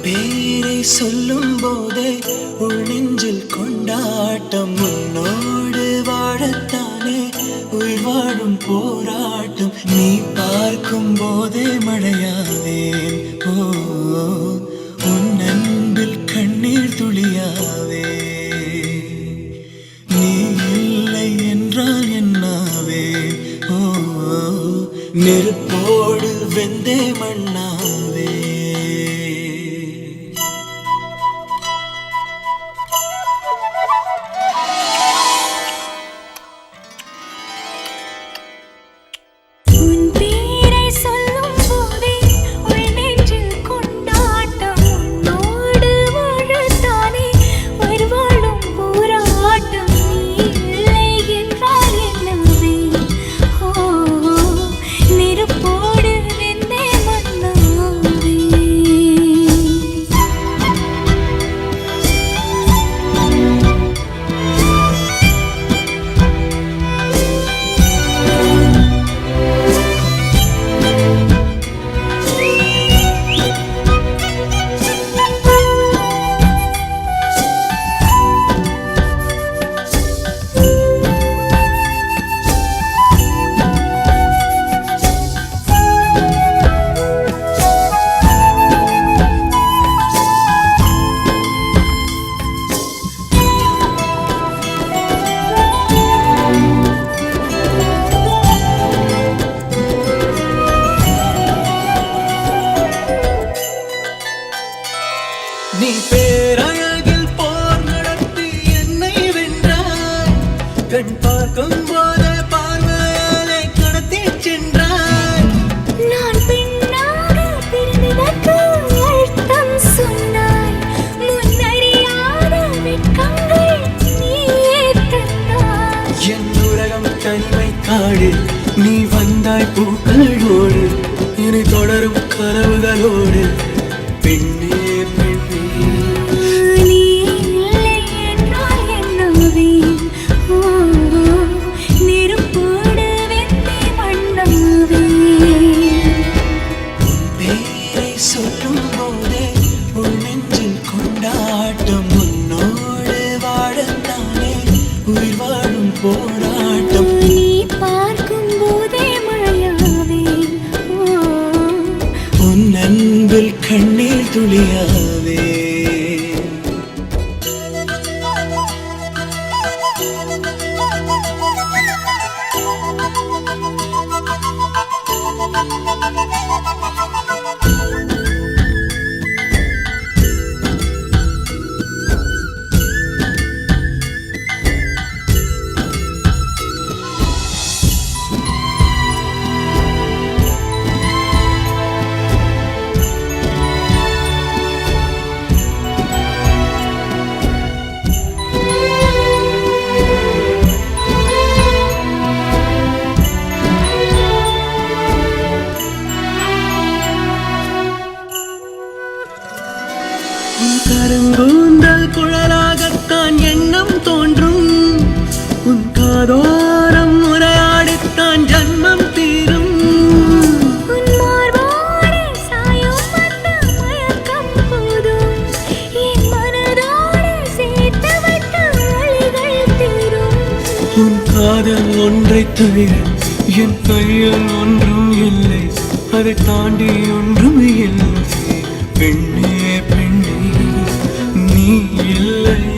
பேரை சொல்லும் போதே உள் நெஞ்சில் கொண்டாட்டம். உன்னோடு வாழத்தானே உயிர் வாழும் போராட்டம். நீ பார்க்கும் போதே மழையாவேன். ஓ, உன் அன்பில் கண்ணீர் துளியாவே. நீ இல்லை என்றால் என்னாவே? ஓ, நெருப்போடு வெந்தே மண்ணாவே. நீ பேரழகில் போர் நடத்தி என்னை வென்றாய். கண் பார்க்கும் போது பார்வையாலே கடத்தி சென்றாய். நான் பெண்ணாக பிறந்ததற்கு அர்த்தம் சொன்னாய். முன்னறியாத வெட்கங்கள் நீயே தந்தாய். என் உலகம் தனிமை காடு. நீ வந்தாய் பூக்களோடு. இனி தொடரும் கனவுகளோடு. பெண்ணே சொல்லும் போதே உன் நெஞ்சில் கொண்டாட்டம். உன்னோடு வாழத்தானே உயிர் வாழும் போராட்டம். நீ பார்க்கும் போதே மழையாவே. உன் அன்பில் கண்ணீர் துளியாவே. கருங்கூந்தல் குழலாகத்தான் எண்ணம் தோன்றும். உன் காதோரம் உரையாடித்தான் ஜன்மம் தீரும். உன் மார்போடு சாயும் அந்த மயக்கம் போதும். என் மனதோடு சேர்த்து வைத்த வலிகள் தீரும். உன் காதல் ஒன்றை தவிர என் கையில் ஒன்றும் இல்லை. அதை தாண்டி ஒன்றும் இல்லை. பெண்ணே பெண்ணே நீ இல்லை.